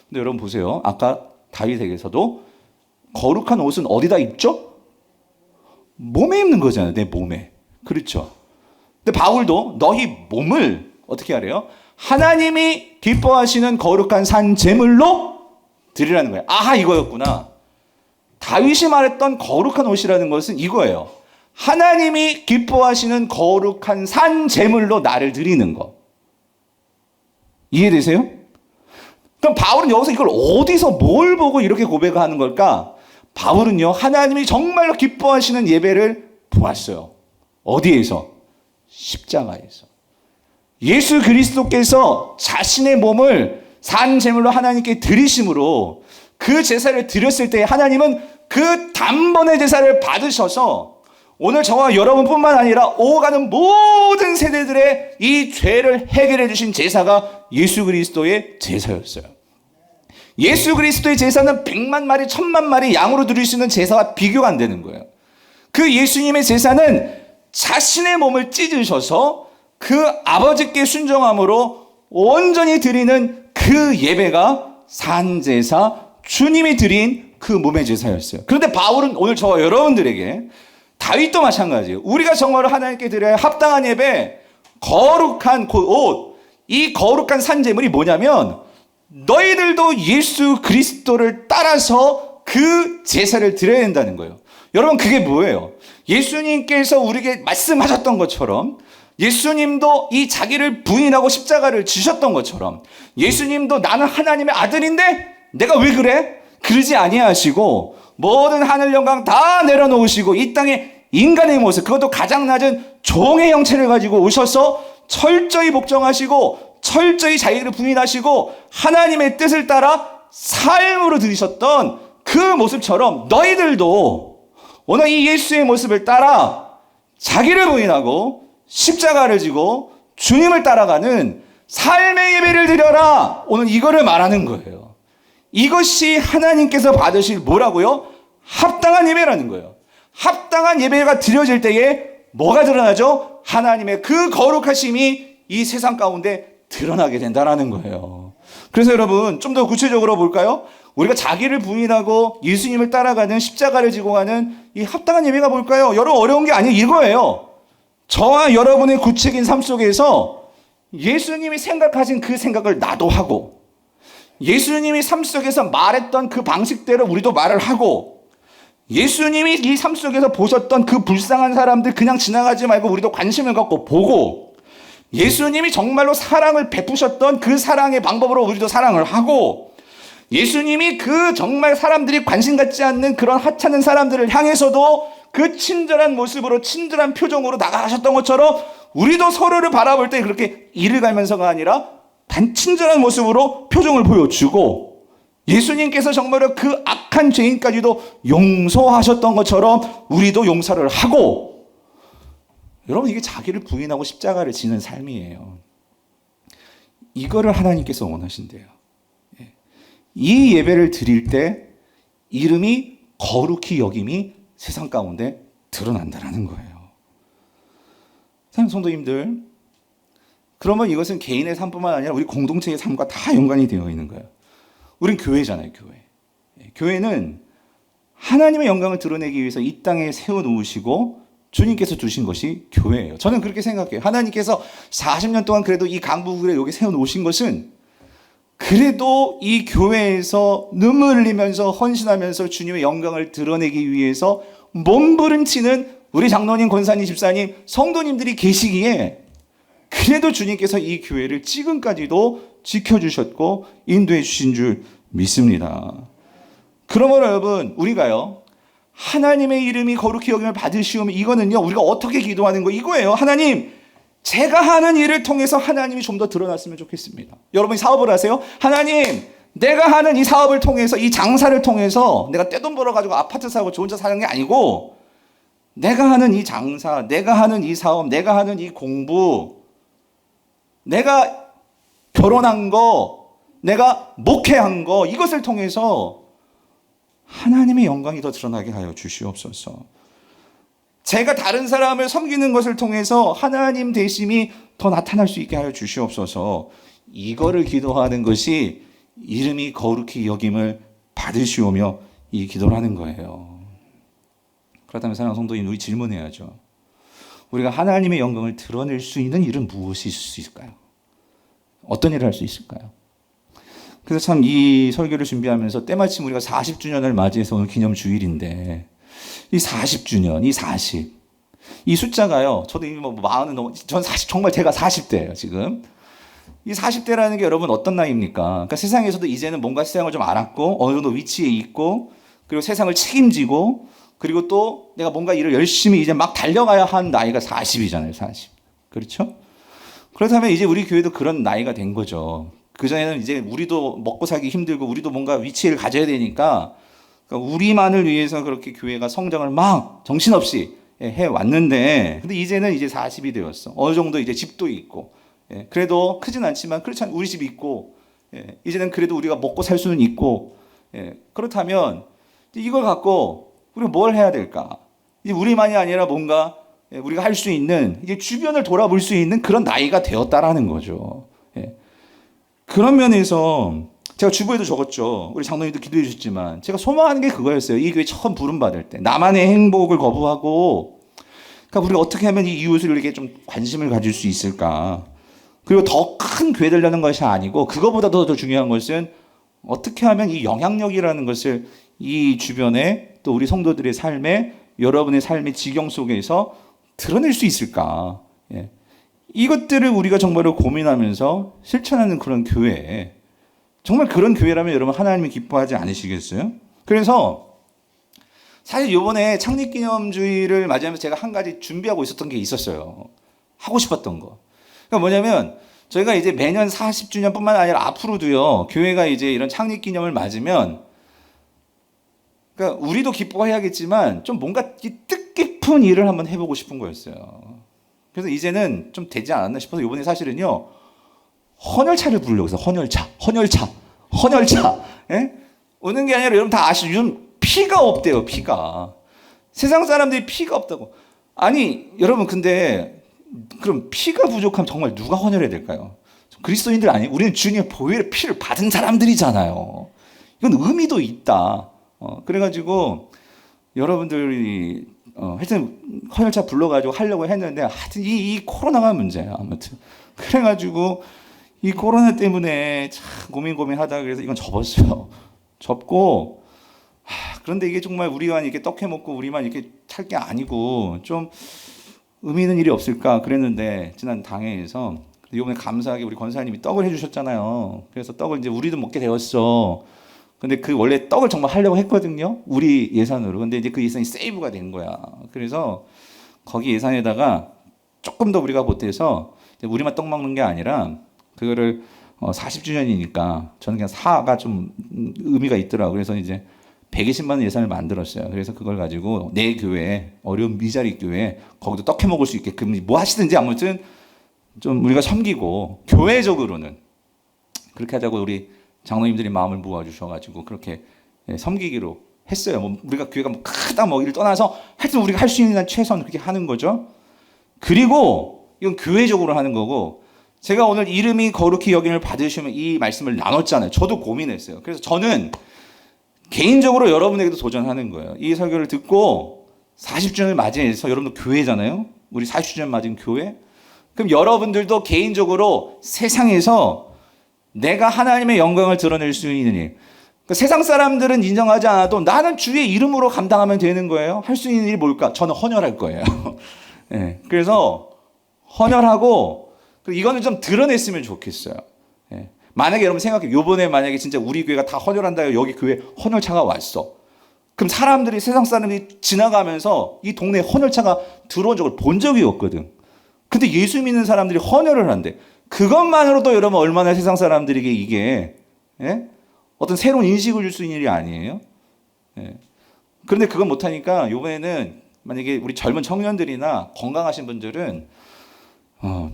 S1: 근데 여러분 보세요. 아까 다윗에게서도 거룩한 옷은 어디다 입죠? 몸에 입는 거잖아요. 내 몸에. 그렇죠. 근데 바울도 너희 몸을 어떻게 하래요? 하나님이 기뻐하시는 거룩한 산 제물로 드리라는 거예요. 아하, 이거였구나. 다윗이 말했던 거룩한 옷이라는 것은 이거예요. 하나님이 기뻐하시는 거룩한 산 제물로 나를 드리는 거. 이해되세요? 그럼 바울은 여기서 이걸 어디서 뭘 보고 이렇게 고백하는 걸까? 바울은요, 하나님이 정말로 기뻐하시는 예배를 보았어요. 어디에서? 십자가에서. 예수 그리스도께서 자신의 몸을 산 제물로 하나님께 드리심으로 그 제사를 드렸을 때 하나님은 그 단번에 제사를 받으셔서 오늘 저와 여러분뿐만 아니라 오가는 모든 세대들의 이 죄를 해결해 주신 제사가 예수 그리스도의 제사였어요. 예수 그리스도의 제사는 100만 마리, 1000만 마리 양으로 드릴 수 있는 제사와 비교가 안 되는 거예요. 그 예수님의 제사는 자신의 몸을 찢으셔서 그 아버지께 순종함으로 온전히 드리는 그 예배가 산제사, 주님이 드린 그 몸의 제사였어요. 그런데 바울은 오늘 저와 여러분들에게, 다윗도 마찬가지예요. 우리가 정말로 하나님께 드려야 합당한 예배, 거룩한 그 옷, 이 거룩한 산제물이 뭐냐면 너희들도 예수 그리스도를 따라서 그 제사를 드려야 된다는 거예요. 여러분, 그게 뭐예요? 예수님께서 우리에게 말씀하셨던 것처럼 예수님도 이 자기를 부인하고 십자가를 지셨던 것처럼 예수님도 나는 하나님의 아들인데 내가 왜 그래? 그러지 아니하시고 모든 하늘 영광 다 내려놓으시고 이 땅에 인간의 모습, 그것도 가장 낮은 종의 형체를 가지고 오셔서 철저히 복종하시고 철저히 자기를 부인하시고 하나님의 뜻을 따라 삶으로 들이셨던 그 모습처럼 너희들도 오늘 이 예수의 모습을 따라 자기를 부인하고 십자가를 지고 주님을 따라가는 삶의 예배를 드려라. 오늘 이거를 말하는 거예요. 이것이 하나님께서 받으실 뭐라고요? 합당한 예배라는 거예요. 합당한 예배가 드려질 때에 뭐가 드러나죠? 하나님의 그 거룩하심이 이 세상 가운데 드러나게 된다는 거예요. 그래서 여러분, 좀 더 구체적으로 볼까요? 우리가 자기를 부인하고 예수님을 따라가는 십자가를 지고 가는 이 합당한 예배가 뭘까요? 여러분, 어려운 게 아니에요. 이거예요. 저와 여러분의 구체적인 삶 속에서 예수님이 생각하신 그 생각을 나도 하고, 예수님이 삶 속에서 말했던 그 방식대로 우리도 말을 하고, 예수님이 이 삶 속에서 보셨던 그 불쌍한 사람들 그냥 지나가지 말고 우리도 관심을 갖고 보고, 예수님이 정말로 사랑을 베푸셨던 그 사랑의 방법으로 우리도 사랑을 하고, 예수님이 그 정말 사람들이 관심 갖지 않는 그런 하찮은 사람들을 향해서도 그 친절한 모습으로 친절한 표정으로 나가셨던 것처럼 우리도 서로를 바라볼 때 그렇게 이를 갈면서가 아니라 친절한 모습으로 표정을 보여주고, 예수님께서 정말로 그 악한 죄인까지도 용서하셨던 것처럼 우리도 용서를 하고, 여러분, 이게 자기를 부인하고 십자가를 지는 삶이에요. 이거를 하나님께서 원하신대요. 이 예배를 드릴 때 이름이 거룩히 여김이 세상 가운데 드러난다는 거예요. 사랑하는 성도님들, 그러면 이것은 개인의 삶뿐만 아니라 우리 공동체의 삶과 다 연관이 되어 있는 거예요. 우린 교회잖아요, 교회. 교회는 하나님의 영광을 드러내기 위해서 이 땅에 세워놓으시고 주님께서 주신 것이 교회예요. 저는 그렇게 생각해요. 하나님께서 40년 동안 그래도 이 강북에 여기 세워놓으신 것은 그래도 이 교회에서 눈물 흘리면서 헌신하면서 주님의 영광을 드러내기 위해서 몸부림치는 우리 장로님, 권사님, 집사님, 성도님들이 계시기에 그래도 주님께서 이 교회를 지금까지도 지켜주셨고 인도해 주신 줄 믿습니다. 그러므로 여러분, 우리가요, 하나님의 이름이 거룩히 여김을 받으시오면 이거는요, 우리가 어떻게 기도하는 거 이거예요. 하나님, 제가 하는 일을 통해서 하나님이 좀 더 드러났으면 좋겠습니다. 여러분이 사업을 하세요? 하나님, 내가 하는 이 사업을 통해서, 이 장사를 통해서 내가 떼돈 벌어가지고 아파트 사고 저 혼자 사는 게 아니고, 내가 하는 이 장사, 내가 하는 이 사업, 내가 하는 이 공부, 내가 결혼한 거, 내가 목회한 거, 이것을 통해서 하나님의 영광이 더 드러나게 하여 주시옵소서. 제가 다른 사람을 섬기는 것을 통해서 하나님 되심이 더 나타날 수 있게 하여 주시옵소서. 이거를 기도하는 것이 이름이 거룩히 여김을 받으시오며 이 기도를 하는 거예요. 그렇다면 사랑하는 성도님, 우리 질문해야죠. 우리가 하나님의 영광을 드러낼 수 있는 일은 무엇이 있을 수 있을까요? 어떤 일을 할 수 있을까요? 그래서 참 이 설교를 준비하면서 때마침 우리가 40주년을 맞이해서 오늘 기념주일인데, 이 40주년, 이 40, 이 숫자가요, 저도 이미 뭐 40은 넘어, 전 사실 정말 제가 40대예요, 지금. 이 40대라는 게 여러분 어떤 나이입니까? 그러니까 세상에서도 이제는 뭔가 세상을 좀 알았고, 어느 정도 위치에 있고, 그리고 세상을 책임지고, 그리고 또 내가 뭔가 일을 열심히 이제 막 달려가야 한 나이가 40이잖아요, 40. 그렇죠? 그렇다면 이제 우리 교회도 그런 나이가 된 거죠. 그전에는 이제 우리도 먹고 살기 힘들고 우리도 뭔가 위치를 가져야 되니까 그러니까 우리만을 위해서 그렇게 교회가 성장을 막 정신없이 해왔는데, 근데 이제는 이제 40이 되었어. 어느 정도 이제 집도 있고, 그래도 크진 않지만 그렇지 않 우리 집이 있고, 이제는 그래도 우리가 먹고 살 수는 있고, 그렇다면 이걸 갖고 우리가 뭘 해야 될까? 이제 우리만이 아니라 뭔가 우리가 할 수 있는, 이제 주변을 돌아볼 수 있는 그런 나이가 되었다라는 거죠. 그런 면에서 제가 주보에도 적었죠. 우리 장로님도 기도해 주셨지만 제가 소망하는 게 그거였어요. 이 교회 처음 부름 받을 때 나만의 행복을 거부하고, 그러니까 우리가 어떻게 하면 이 이웃에게 좀 관심을 가질 수 있을까? 그리고 더 큰 교회 되려는 것이 아니고, 그거보다도 더 중요한 것은 어떻게 하면 이 영향력이라는 것을 이 주변에 또 우리 성도들의 삶에, 여러분의 삶의 지경 속에서 드러낼 수 있을까? 이것들을 우리가 정말로 고민하면서 실천하는 그런 교회, 정말 그런 교회라면 여러분 하나님이 기뻐하지 않으시겠어요? 그래서 사실 이번에 창립기념주의를 맞이하면서 제가 한 가지 준비하고 있었던 게 있었어요. 하고 싶었던 거. 그러니까 뭐냐면 저희가 이제 매년 40주년뿐만 아니라 앞으로도요, 교회가 이제 이런 창립기념을 맞으면, 그러니까 우리도 기뻐해야겠지만 좀 뭔가 뜻깊은 일을 한번 해보고 싶은 거였어요. 그래서 이제는 좀 되지 않았나 싶어서 이번에 사실은요, 헌혈차를 부르려고 해서 헌혈차. 예? 오는 게 아니라 여러분 다 아시죠? 요즘 피가 없대요, 피가. 세상 사람들이 피가 없다고. 아니, 여러분 근데 그럼 피가 부족하면 정말 누가 헌혈해야 될까요? 그리스도인들 아니에요? 우리는 주님의 보혈의 피를 받은 사람들이잖아요. 이건 의미도 있다. 그래가지고 여러분들이 하여튼 헌혈차 불러가지고 하려고 했는데, 하여튼 이 코로나가 문제야. 아무튼 그래가지고 이 코로나 때문에 참 고민하다가 그래서 이건 접었어요. 접고, 그런데 이게 정말 우리만 이렇게 떡해 먹고 우리만 이렇게 찰 게 아니고 좀 의미 있는 일이 없을까 그랬는데, 지난 당회에서 이번에 감사하게 우리 권사님이 떡을 해주셨잖아요. 그래서 떡을 이제 우리도 먹게 되었어. 근데 그 원래 떡을 정말 하려고 했거든요, 우리 예산으로. 근데 이제 그 예산이 세이브가 된 거야. 그래서 거기 예산에다가 조금 더 우리가 보태서 우리만 떡 먹는 게 아니라 그거를 40주년이니까 저는 그냥 사가 좀 의미가 있더라고요. 그래서 이제 120만 원 예산을 만들었어요. 그래서 그걸 가지고 내 교회, 어려운 미자리 교회, 거기도 떡 해 먹을 수 있게끔 뭐 하시든지 아무튼 좀 우리가 섬기고, 교회적으로는 그렇게 하자고 우리 장로님들이 마음을 모아주셔가지고 그렇게 섬기기로 했어요. 뭐 우리가 교회가 뭐 크다 뭐 이를 떠나서 하여튼 우리가 할 수 있는 한 최선 그렇게 하는 거죠. 그리고 이건 교회적으로 하는 거고, 제가 오늘 이름이 거룩히 여김을 받으시면 이 말씀을 나눴잖아요. 저도 고민했어요. 그래서 저는 개인적으로 여러분에게도 도전하는 거예요. 이 설교를 듣고 40주년을 맞이해서, 여러분도 교회잖아요. 우리 40주년 맞은 교회. 그럼 여러분들도 개인적으로 세상에서 내가 하나님의 영광을 드러낼 수 있는 일, 그러니까 세상 사람들은 인정하지 않아도 나는 주의 이름으로 감당하면 되는 거예요. 할 수 있는 일이 뭘까? 저는 헌혈할 거예요. 네, 그래서 헌혈하고, 이거는 좀 드러냈으면 좋겠어요. 네. 만약에 여러분 생각해, 요번에 만약에 진짜 우리 교회가 다 헌혈한다, 여기 교회 헌혈차가 왔어. 그럼 사람들이, 세상 사람들이 지나가면서 이 동네에 헌혈차가 들어온 적을 본 적이 없거든. 근데 예수 믿는 사람들이 헌혈을 한대. 그것만으로도 여러분 얼마나 세상 사람들에게 이게, 예? 어떤 새로운 인식을 줄 수 있는 일이 아니에요? 예. 그런데 그건 못하니까 이번에는 만약에 우리 젊은 청년들이나 건강하신 분들은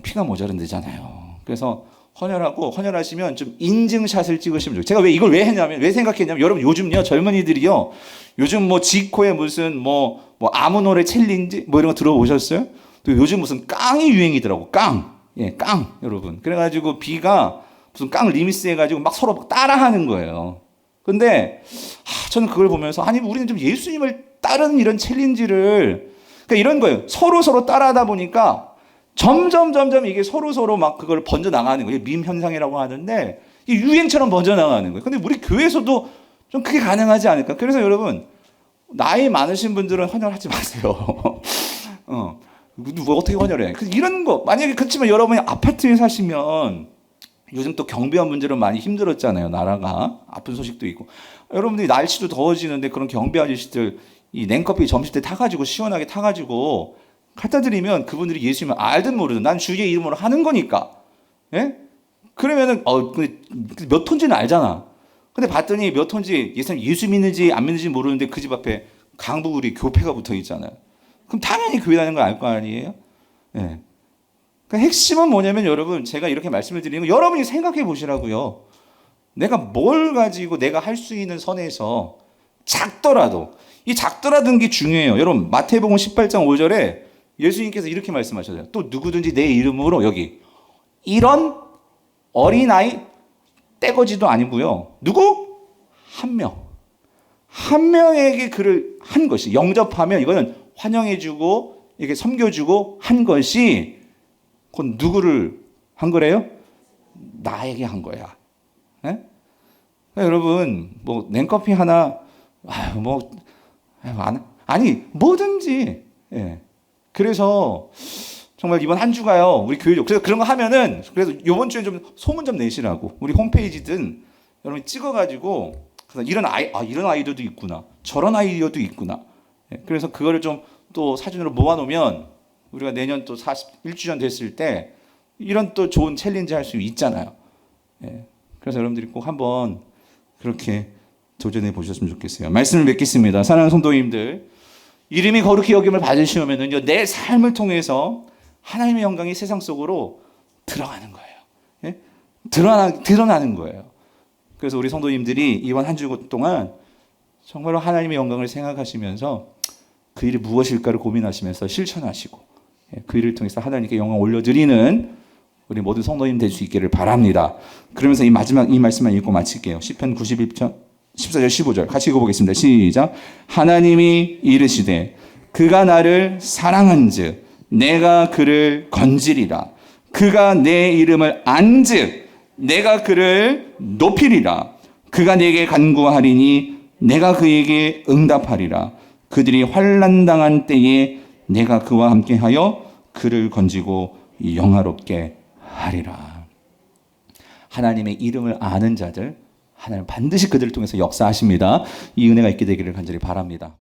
S1: 피가 모자른데잖아요. 그래서 헌혈하시면 좀 인증샷을 찍으시면 좋아요. 제가 이걸 왜 생각했냐면, 여러분 요즘요, 젊은이들이요, 요즘 뭐 지코의 무슨 뭐 아무 노래 챌린지 뭐 이런 거 들어보셨어요? 또 요즘 무슨 깡이 유행이더라고. 깡. 예, 깡, 여러분. 그래가지고 비가 무슨 깡 리미스 해가지고 막 서로 막 따라하는 거예요. 근데 저는 그걸 보면서, 아니 우리는 좀 예수님을 따르는 이런 챌린지를, 그러니까 이런 거예요. 서로 따라하다 보니까 점점 이게 서로 막 그걸 번져 나가는 거예요. 밈 현상이라고 하는데 이게 유행처럼 번져 나가는 거예요. 근데 우리 교회에서도 좀 그게 가능하지 않을까? 그래서 여러분, 나이 많으신 분들은 헌혈하지 마세요. 뭐 어떻게 헌혈해? 이런 거 만약에, 그렇지만 여러분이 아파트에 사시면 요즘 또 경비원 문제로 많이 힘들었잖아요. 나라가 아픈 소식도 있고. 여러분들이 날씨도 더워지는데 그런 경비 아저씨들 이 냉커피 점심 때 타가지고 시원하게 타가지고 갖다 드리면 그분들이 예수님을 알든 모르든 난 주의 이름으로 하는 거니까. 예? 그러면은 근데 몇 톤지는 알잖아. 근데 봤더니 몇 톤지 예수 믿는지 안 믿는지 모르는데 그 집 앞에 강북우리 교패가 붙어 있잖아요. 그럼 당연히 교회 다니는 걸 알 거 아니에요? 예. 그 핵심은 뭐냐면, 여러분, 제가 이렇게 말씀을 드리는 거 여러분이 생각해 보시라고요. 내가 뭘 가지고 내가 할 수 있는 선에서 작더라도, 이 작더라는 게 중요해요. 여러분, 마태복음 18장 5절에 예수님께서 이렇게 말씀하셨어요. 또 누구든지 내 이름으로, 여기 이런 어린아이 떼거지도 아니고요. 누구? 한 명에게 그를 한 것이, 영접하면 이거는 환영해주고 이렇게 섬겨주고 한 것이, 그건 누구를 한 거래요? 나에게 한 거야. 예? 여러분, 뭐 냉커피 하나, 아니 뭐든지. 예. 그래서 정말 이번 한 주가요, 우리 교회, 그래서 그런 거 하면은, 그래서 이번 주에 좀 소문 좀 내시라고, 우리 홈페이지든 여러분 찍어가지고, 그래서 이런 아이디어도 있구나, 저런 아이디어도 있구나. 예. 그래서 그거를 좀 또 사진으로 모아놓으면 우리가 내년 또 41주년 됐을 때 이런 또 좋은 챌린지 할 수 있잖아요. 예. 그래서 여러분들이 꼭 한번 그렇게 도전해 보셨으면 좋겠어요. 말씀을 맺겠습니다. 사랑하는 성도님들, 이름이 거룩히 여김을 받으시면은요, 내 삶을 통해서 하나님의 영광이 세상 속으로 들어가는 거예요. 예? 드러나는 거예요. 그래서 우리 성도님들이 이번 한 주 동안 정말로 하나님의 영광을 생각하시면서 그 일이 무엇일까를 고민하시면서 실천하시고, 그 일을 통해서 하나님께 영광 올려드리는 우리 모든 성도님 될 수 있기를 바랍니다. 그러면서 이 마지막 이 말씀만 읽고 마칠게요. 시편 91편 14절 15절 같이 읽어보겠습니다. 시작. 하나님이 이르시되 그가 나를 사랑한즉 내가 그를 건지리라. 그가 내 이름을 안즉 내가 그를 높이리라. 그가 내게 간구하리니 내가 그에게 응답하리라. 그들이 환난 당한 때에 내가 그와 함께하여 그를 건지고 영화롭게 하리라. 하나님의 이름을 아는 자들, 하나님 반드시 그들을 통해서 역사하십니다. 이 은혜가 있게 되기를 간절히 바랍니다.